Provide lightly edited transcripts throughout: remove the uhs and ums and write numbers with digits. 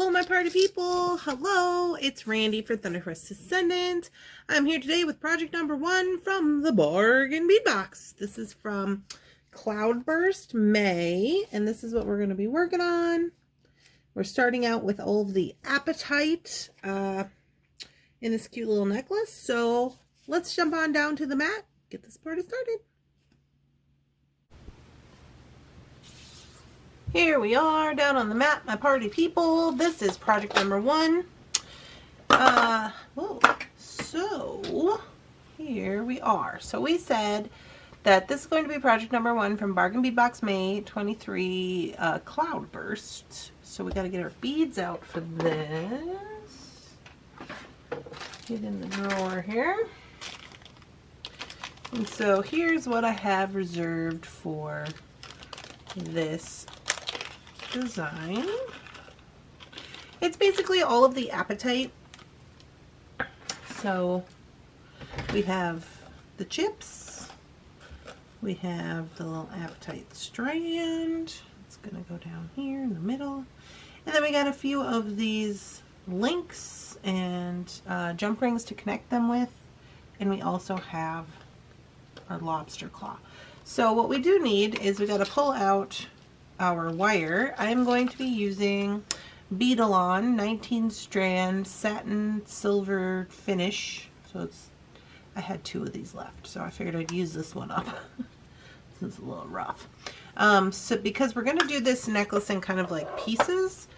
Hello, my party people. Hello, it's Randy for Thunderhorse Descendant. I'm here today with project number 1 from the Bargain Bead Box. This is from Cloudburst May, and this is what we're going to be working on. We're starting out with all of the Apatite in this cute little necklace. So let's jump on down to the mat, get this party started. Here we are down on the mat, my party people. This is project number 1. So here we are. So we said that this is going to be project number 1 from Bargain Bead Box May 23 Cloudburst. So we got to get our beads out for this. Get in the drawer here. And so here's what I have reserved for this design. It's basically all of the Apatite. So we have the chips, we have the little Apatite strand, it's gonna go down here in the middle, and then we got a few of these links and jump rings to connect them with, and we also have our lobster claw. So what we do need is we got to pull out our wire. I'm going to be using Bead 19 strand satin silver finish. So I had 2 of these left, so I figured I'd use this one up. This is a little rough. So because we're going to do this necklace in kind of like pieces,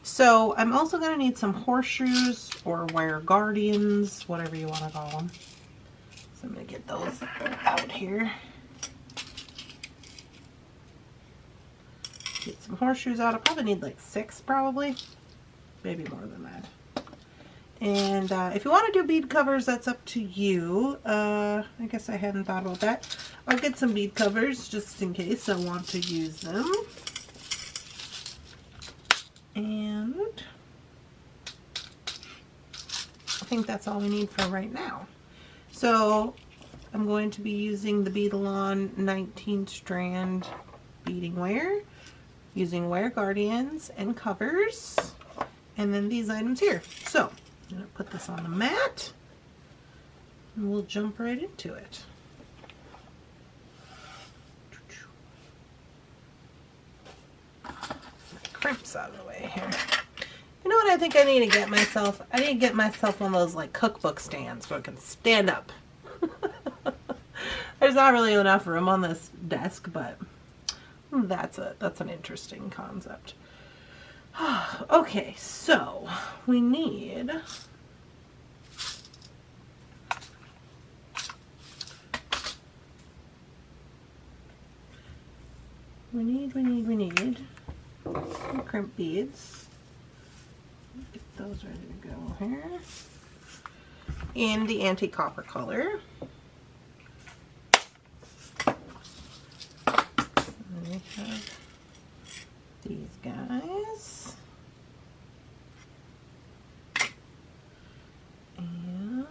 so I'm also going to need some horseshoes or wire guardians, whatever you want to call them. So I'm going to get those out here. Get some horseshoes out. I'll probably need like 6, probably. Maybe more than that. And if you want to do bead covers, that's up to you. I guess I hadn't thought about that. I'll get some bead covers just in case I want to use them. And I think that's all we need for right now. So I'm going to be using the Bead 19 strand beading wire, using wire guardians and covers, and then these items here. So I'm going to put this on the mat and we'll jump right into it. Crimps out of the way here. You know what I think I need to get myself? I need to get myself one of those like cookbook stands so I can stand up. There's not really enough room on this desk, but that's an interesting concept. Okay, so we need some crimp beads. Get those ready to go here. In the anti-copper color. And we have these guys. And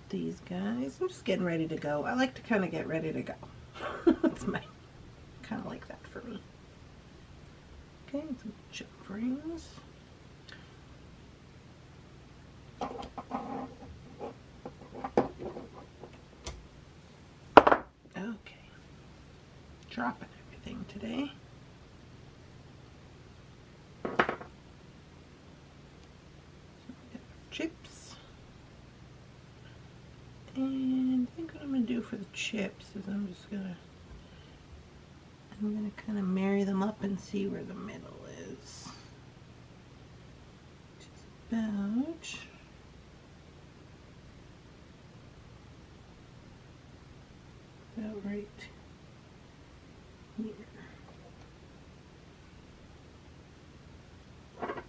these guys. I'm just getting ready to go. I like to kind of get ready to go. That's my kind of like that for me. Okay, some chip rings. Okay, dropping everything today. Chips. And I think what I'm going to do for the chips is I'm going to kind of marry them up and see where the middle is. Just about right here. I'm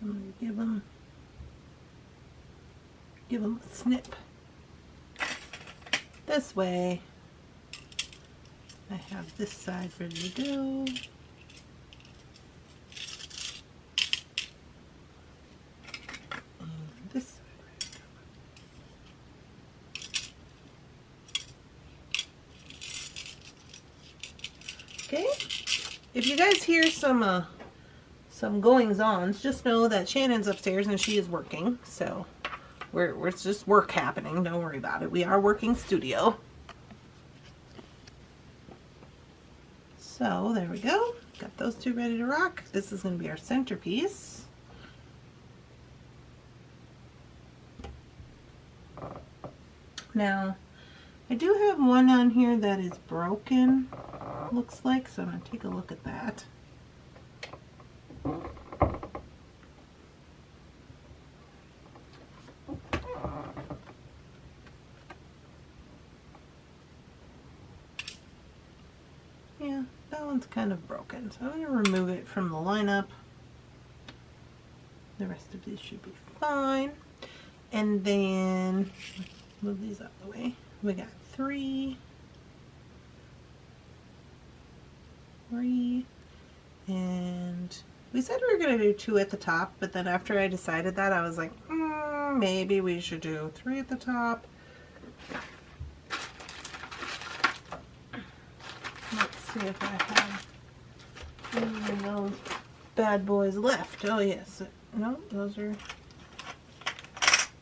going to give them a snip. This way I have this side ready to go. And this side ready to go. Okay. If you guys hear some some goings-ons, just know that Shannon's upstairs and she is working, so it's just work happening. Don't worry about it. We are working studio. So there we go. Got those two ready to rock. This is going to be our centerpiece. Now, I do have one on here that is broken, looks like, so I'm going to take a look at that. Yeah, that one's kind of broken, so I'm going to remove it from the lineup. The rest of these should be fine. And then, move these out of the way. We got three, and we said we were going to do 2 at the top, but then after I decided that, I was like, maybe we should do 3 at the top. Let's see if I have any of those bad boys left. Oh yes, no, those are,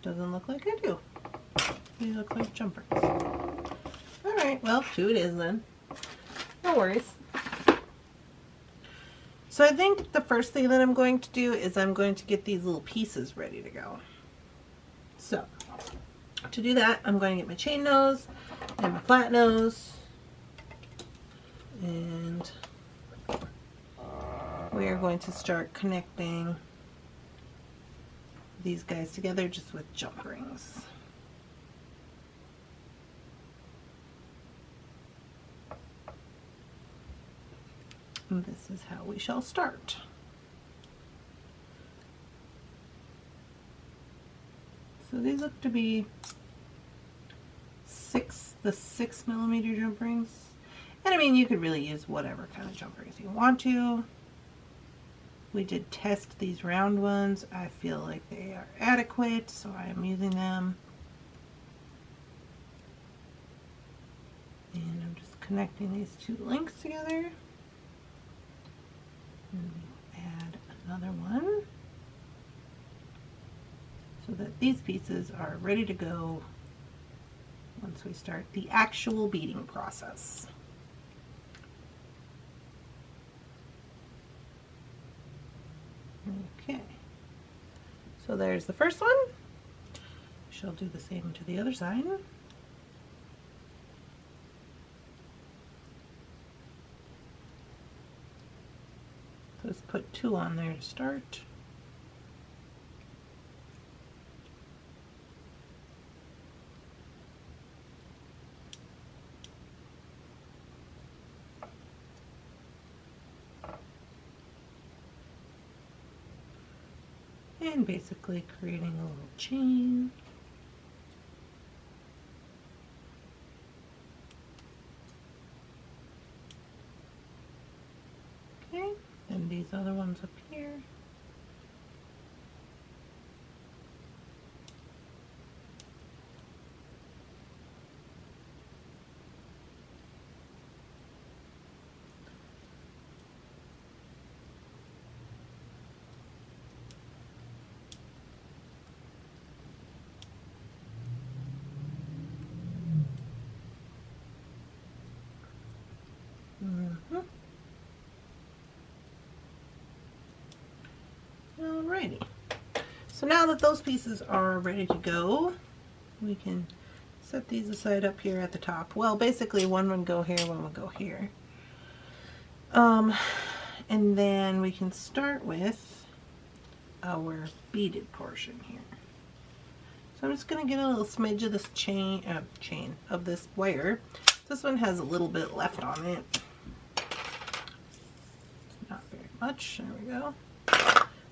doesn't look like I do. These look like jumpers. Alright, well, 2 it is then. No worries. So I think the first thing that I'm going to do is I'm going to get these little pieces ready to go. So, to do that, I'm going to get my chain nose and my flat nose. And we are going to start connecting these guys together just with jump rings. And this is how we shall start. So these look to be the 6mm jump rings. And I mean, you could really use whatever kind of jump rings you want to. We did test these round ones. I feel like they are adequate, so I am using them. And I'm just connecting these 2 links together. And add another one so that these pieces are ready to go once we start the actual beading process. Okay, so there's the first one. We shall do the same to the other side. Let's put 2 on there to start. And basically creating a little chain. Okay. And these other ones up here. Alrighty, so now that those pieces are ready to go, we can set these aside up here at the top. Well, basically one would go here, one would go here. And then we can start with our beaded portion here. So I'm just going to get a little smidge of this chain of this wire. This one has a little bit left on it. Not very much. There we go.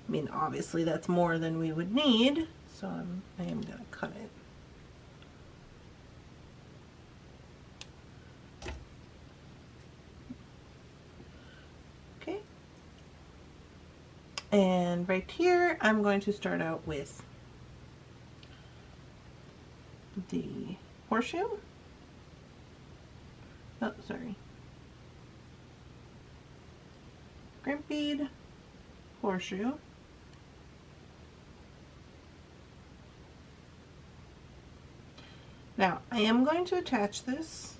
I mean, obviously that's more than we would need, so I am going to cut it. Okay. And right here, I'm going to start out with the horseshoe. Oh, sorry. Crimp bead. horseshoe, now I am going to attach this.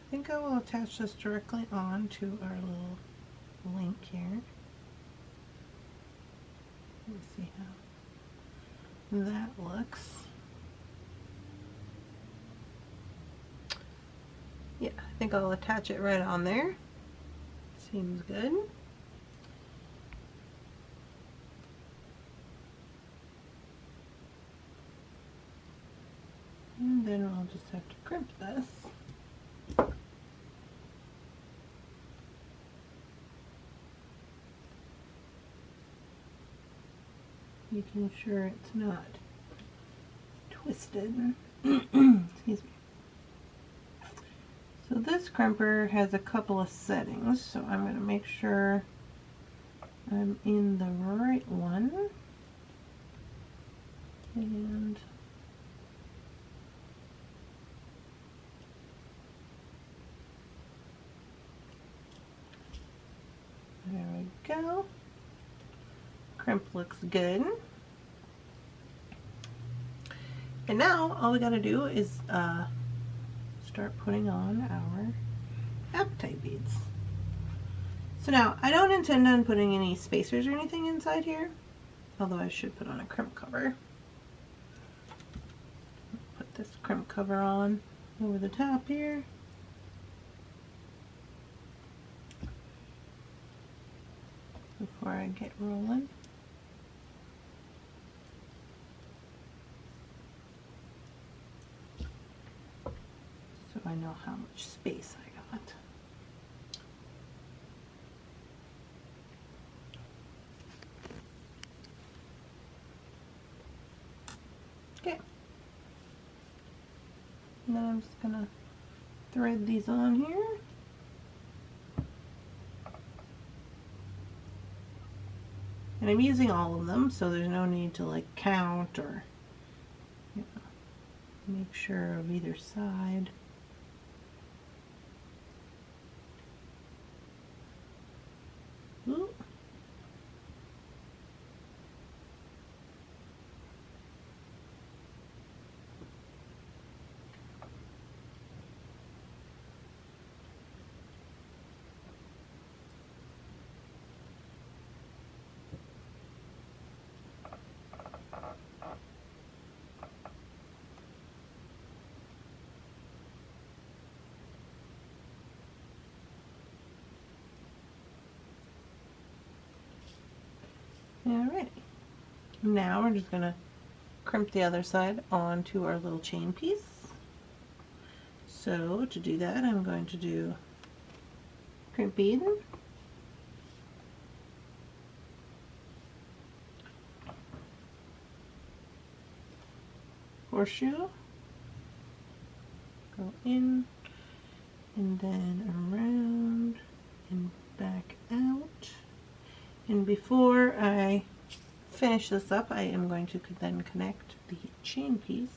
I think I will attach this directly on to our little link here. Let's see how that looks. Yeah, I think I'll attach it right on there. Seems good. And then I'll just have to crimp this. Making sure it's not twisted. Excuse me. So this crimper has a couple of settings, so I'm going to make sure I'm in the right one. And there we go. Crimp looks good. And now all we got to do is start putting on our apatite beads. So now I don't intend on putting any spacers or anything inside here, although I should put on a crimp cover. Put this crimp cover on over the top here. Before I get rolling. So I know how much space I got. Okay. And then I'm just gonna thread these on here. And I'm using all of them, so there's no need to like count or, you know, make sure of either side. Ooh. Alright, now we're just going to crimp the other side onto our little chain piece. So to do that, I'm going to do crimp bead, horseshoe, go in, and then around and back out. And before I finish this up, I am going to then connect the chain piece.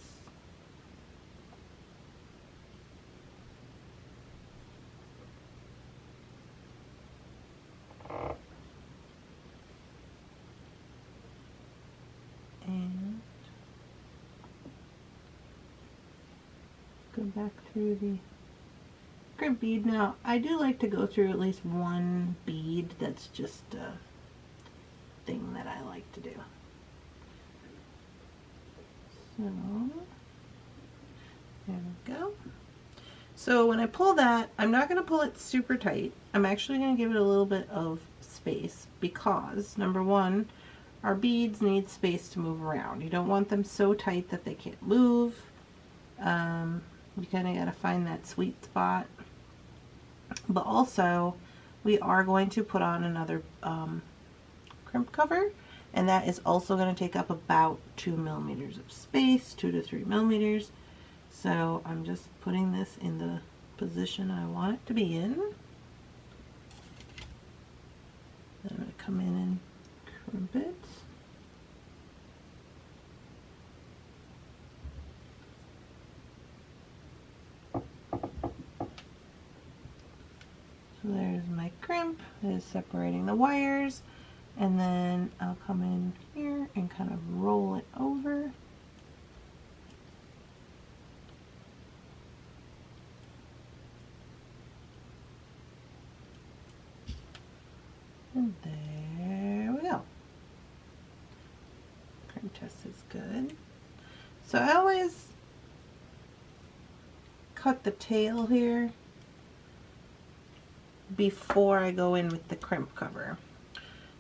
And go back through the crimp bead. Now, I do like to go through at least one bead. That's just a thing that I like to do. So, there we go. So when I pull that, I'm not going to pull it super tight. I'm actually going to give it a little bit of space because, number one, our beads need space to move around. You don't want them so tight that they can't move. You kind of got to find that sweet spot. But also, we are going to put on another crimp cover, and that is also going to take up about 2 millimeters of space, 2 to 3 millimeters. So I'm just putting this in the position I want it to be in. Then I'm going to come in and crimp it. So there's my my crimp is separating the wires, and then I'll come in here and kind of roll it over. And there we go. Crimp test is good. So I always cut the tail here before I go in with the crimp cover.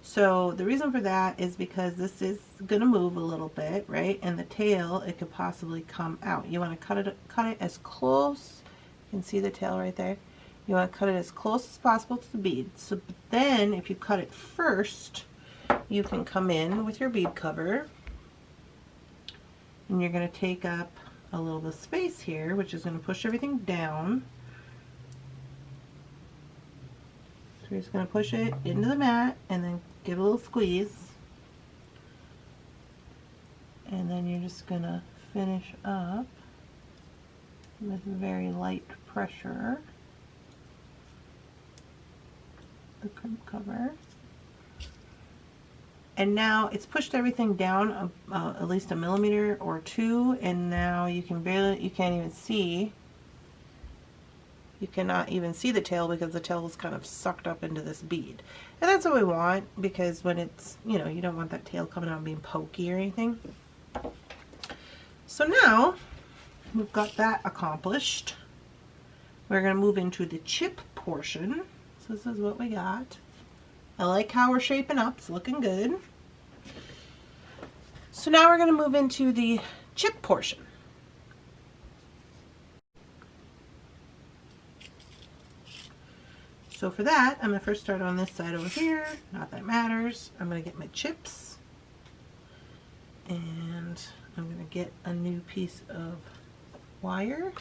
So the reason for that is because this is going to move a little bit, right? And the tail, it could possibly come out. You want to cut it as close. You can see the tail right there. You want to cut it as close as possible to the bead. So then if you cut it first, you can come in with your bead cover, and you're going to take up a little bit of space here, which is going to push everything down. So you're just going to push it into the mat and then give a little squeeze. And then you're just going to finish up with very light pressure the crimp cover. And now it's pushed everything down at least a millimeter or two, and now you can't even see. You cannot even see the tail because the tail is kind of sucked up into this bead. And that's what we want, because when it's, you know, you don't want that tail coming out and being pokey or anything. So now we've got that accomplished. We're going to move into the chip portion. So this is what we got. I like how we're shaping up. It's looking good. So now we're going to move into the chip portion. So for that, I'm going to first start on this side over here. Not that it matters. I'm going to get my chips. And I'm going to get a new piece of wire.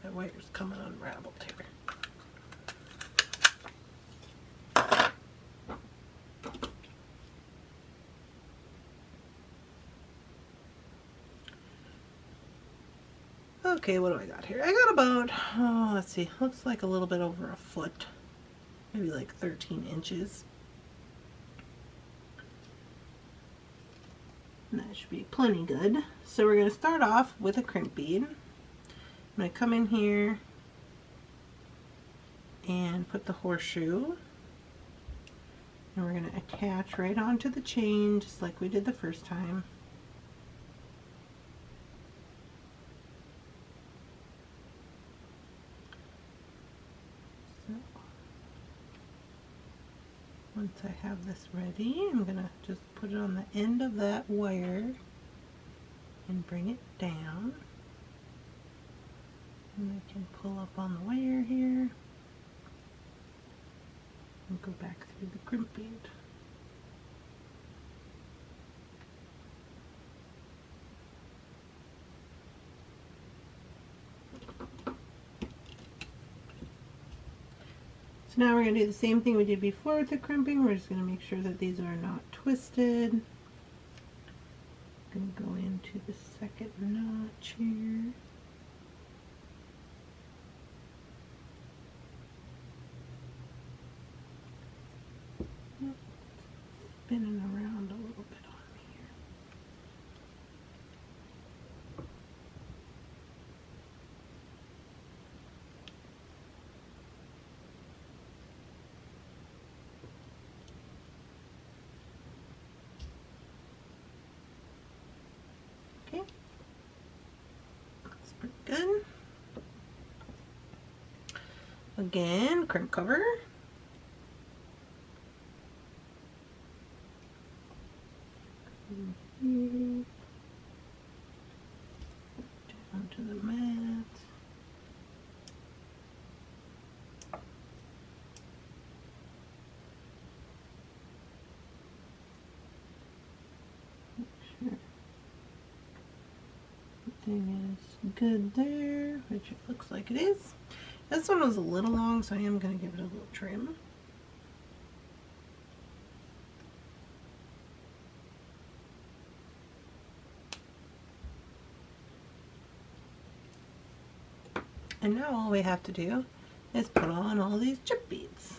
That wire's coming unraveled here. Okay, what do I got here? I got about, oh, let's see, looks like a little bit over a foot, maybe like 13 inches. And that should be plenty good. So we're going to start off with a crimp bead. I'm going to come in here and put the horseshoe, and we're going to attach right onto the chain just like we did the first time. So once I have this ready, I'm going to just put it on the end of that wire and bring it down. And I can pull up on the wire here and go back through the crimp bead. So now we're going to do the same thing we did before with the crimping. We're just going to make sure that these are not twisted. I'm going to go into the second notch here. Spinning around a little bit on me here. Okay, that's pretty good. Again, crimp cover. Down to the mat. Make sure everything is good there, which it looks like it is. This one was a little long, so I am going to give it a little trim. And now all we have to do is put on all these chip beads.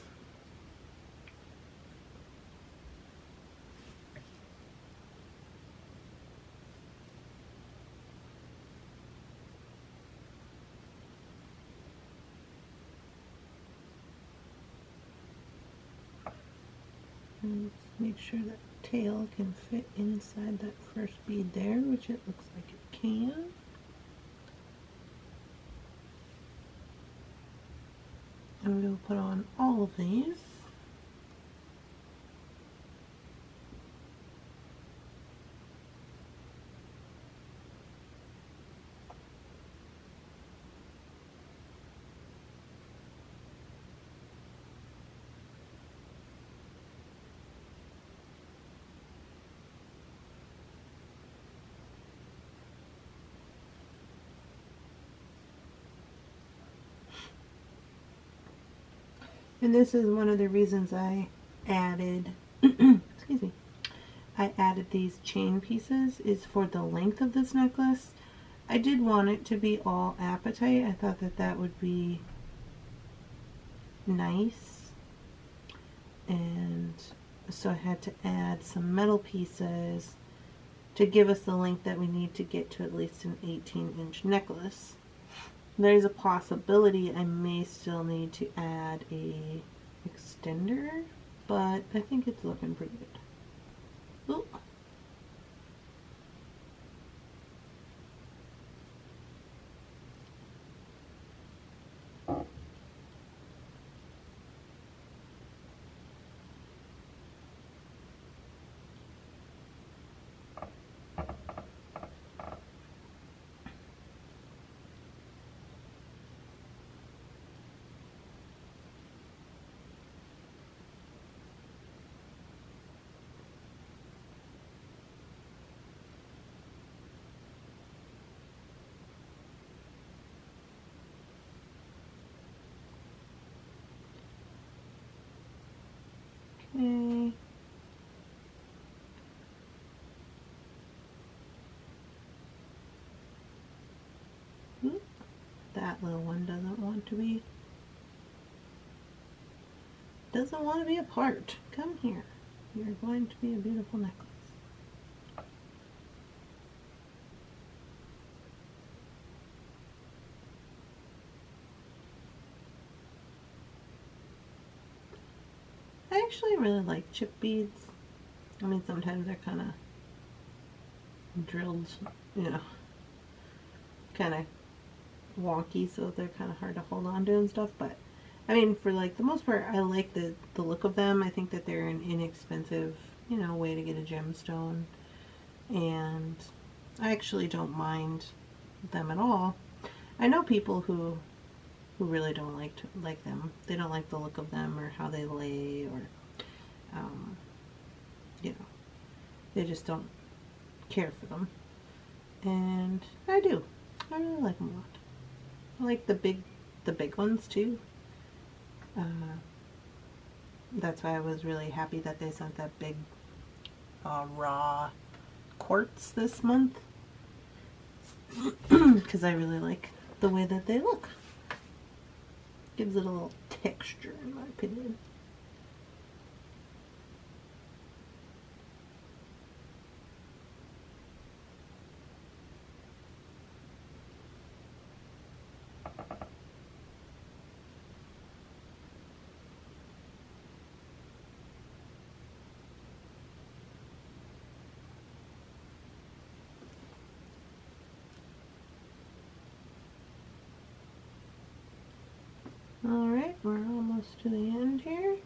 And make sure that tail can fit inside that first bead there, which it looks like it can. And we'll put on all of these. And this is one of the reasons I added, excuse me, I added these chain pieces is for the length of this necklace. I did want it to be all apatite. I thought that that would be nice. And so I had to add some metal pieces to give us the length that we need to get to at least an 18-inch necklace. There's a possibility I may still need to add a extender, but I think it's looking pretty good. Ooh. Okay. Ooh, that little one doesn't want to be apart. Come here. You're going to be a beautiful necklace. I actually really like chip beads. I mean, sometimes they're kind of drilled, you know, kind of wonky, so they're kind of hard to hold on to and stuff, but I mean, for like the most part, I like the look of them. I think that they're an inexpensive, you know, way to get a gemstone, and I actually don't mind them at all. I know people who really don't like them. They don't like the look of them or how they lay, or you know, they just don't care for them. And I do. I really like them a lot. I like the big ones too. That's why I was really happy that they sent that big raw quartz this month, because I really like the way that they look. Gives it a little texture, in my opinion. Alright, we're almost to the end here.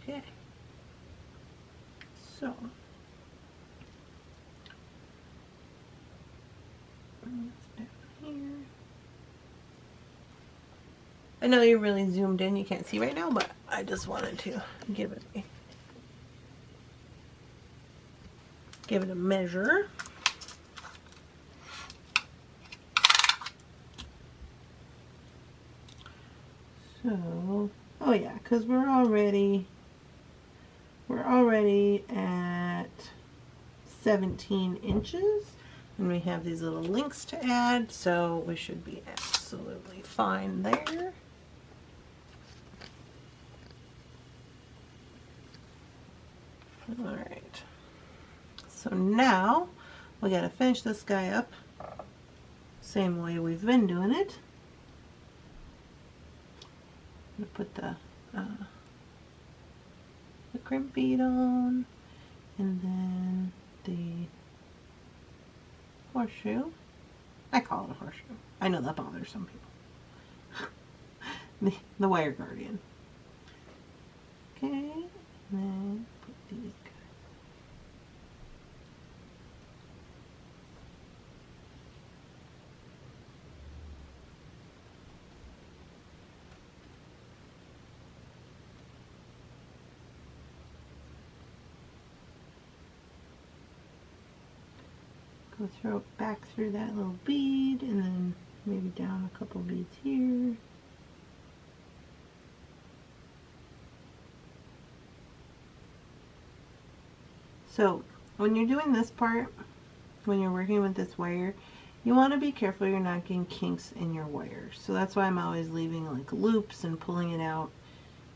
Okay, so let's I know you're really zoomed in, you can't see right now, but I just wanted to give it a measure. So, oh yeah, because we're already at 17 inches, and we have these little links to add, so we should be absolutely fine there. All right, so now we got to finish this guy up same way we've been doing it. I'm gonna put the crimp bead on, and then the horseshoe. I call it a horseshoe. I know that bothers some people. the wire guardian. Okay, and then put these guys. Go throw it back through that little bead, and then maybe down a couple beads here. So when you're doing this part, when you're working with this wire, you want to be careful you're not getting kinks in your wire. So that's why I'm always leaving like loops and pulling it out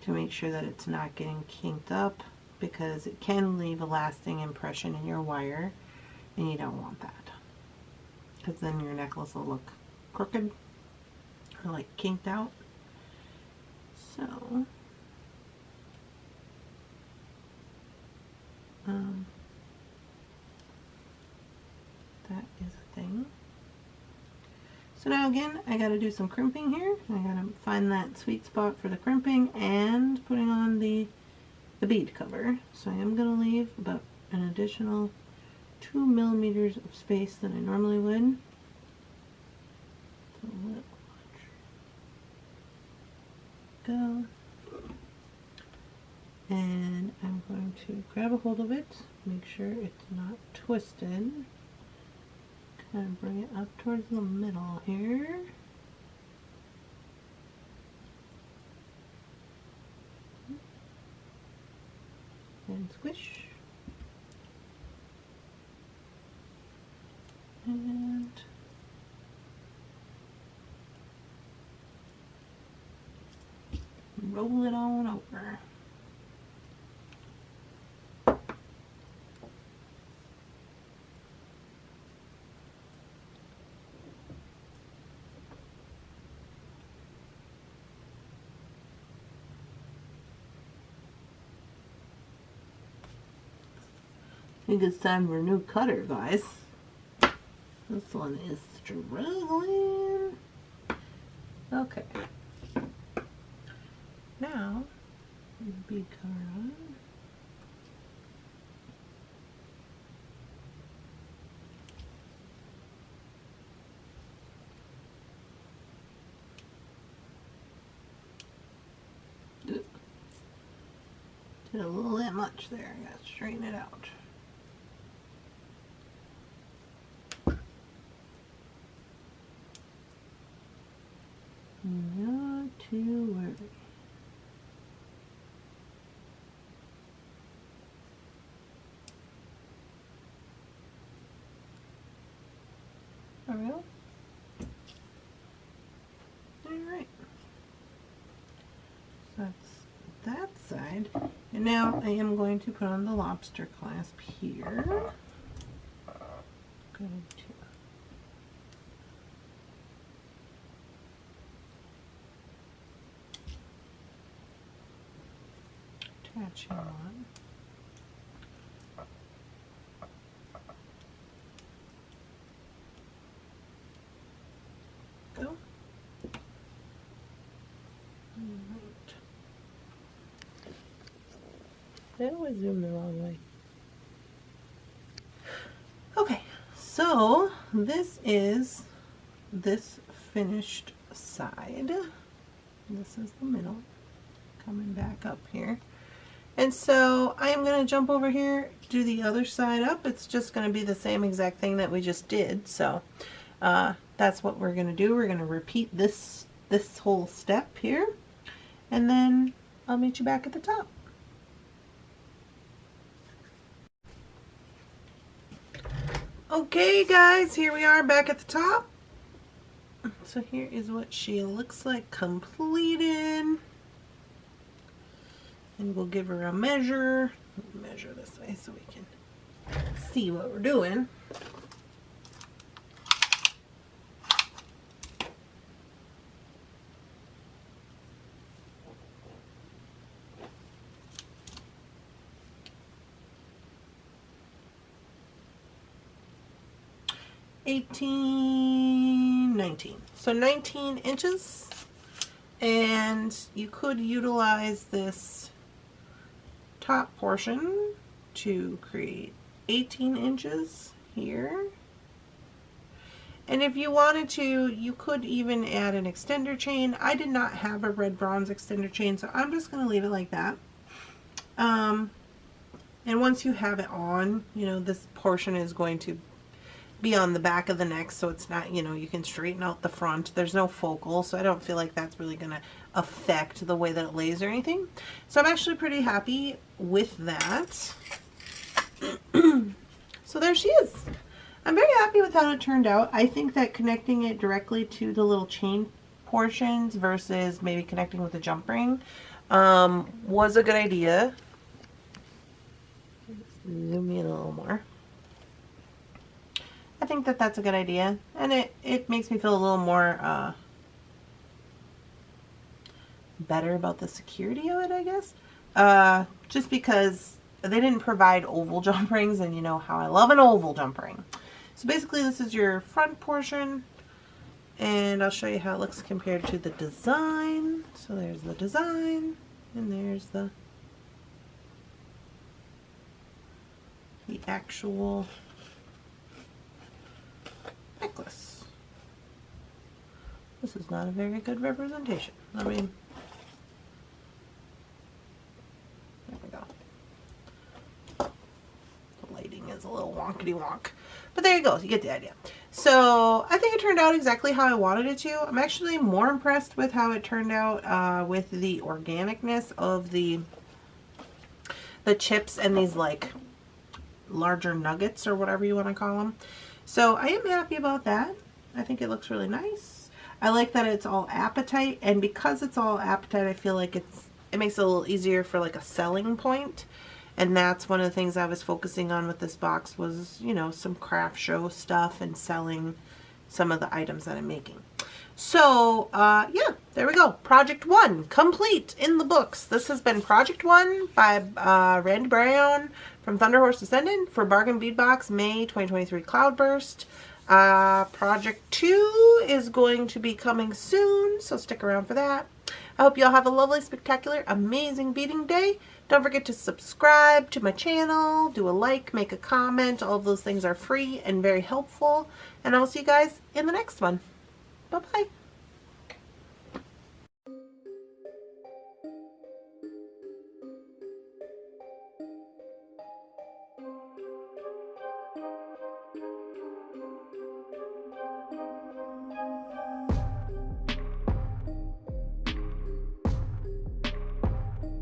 to make sure that it's not getting kinked up, because it can leave a lasting impression in your wire, and you don't want that, because then your necklace will look crooked or like kinked out. So that is a thing. So now again, I got to do some crimping here. I got to find that sweet spot for the crimping and putting on the bead cover. So I am going to leave about an additional 2 millimeters of space than I normally would. So let go. And I'm going to grab a hold of it, make sure it's not twisted. Kind of bring it up towards the middle here. And squish. And roll it on over. I think it's time for a new cutter, guys. This one is struggling. Okay. Now, bead cover on. Did a little bit much there. I gotta straighten it out. Not too worried. Alright. Alright. So that's that side. And now I am going to put on the lobster clasp here. Going to attach him on. Go. Alright. I always zoom the wrong way. Okay, so this is this finished side. This is the middle, coming back up here. And so I am going to jump over here, do the other side up. It's just going to be the same exact thing that we just did. So that's what we're going to do. We're going to repeat this whole step here, and then I'll meet you back at the top. Okay guys, here we are back at the top. So here is what she looks like completed. And we'll give her a measure. Measure this way so we can see what we're doing. (18, 19). So 19 inches. And you could utilize this top portion to create 18 inches here. And if you wanted to, you could even add an extender chain. I did not have a red bronze extender chain, so I'm just going to leave it like that. And once you have it on, you know, this portion is going to be on the back of the neck, so it's not, you know, you can straighten out the front. There's no focal, so I don't feel like that's really going to affect the way that it lays or anything. So I'm actually pretty happy with that. So there she is. I'm very happy with how it turned out. I think that connecting it directly to the little chain portions versus maybe connecting with the jump ring was a good idea. Zoom in a little more. I think that that's a good idea, and it makes me feel a little more better about the security of it, I guess. Just because they didn't provide oval jump rings, and you know how I love an oval jump ring. So basically this is your front portion, and I'll show you how it looks compared to the design. So there's the design, and there's the actual necklace. This is not a very good representation. I mean, there we go. The lighting is a little wonkety wonk. But there you go, you get the idea. So I think it turned out exactly how I wanted it to. I'm actually more impressed with how it turned out with the organicness of the chips and these like larger nuggets or whatever you want to call them. So I am happy about that. I think it looks really nice. I like that it's all apatite, and because it's all apatite, I feel like it makes it a little easier for like a selling point. And that's one of the things I was focusing on with this box was, you know, some craft show stuff and selling some of the items that I'm making. So yeah, there we go. Project 1 complete in the books. This has been Project 1 by Randy Brown from Thunderhorse Descendant for Bargain Bead Box May 2023 Cloudburst. Project 2 is going to be coming soon, so stick around for that. I hope you all have a lovely, spectacular, amazing beading day. Don't forget to subscribe to my channel, do a like, make a comment. All of those things are free and very helpful. And I will see you guys in the next one. Bye-bye.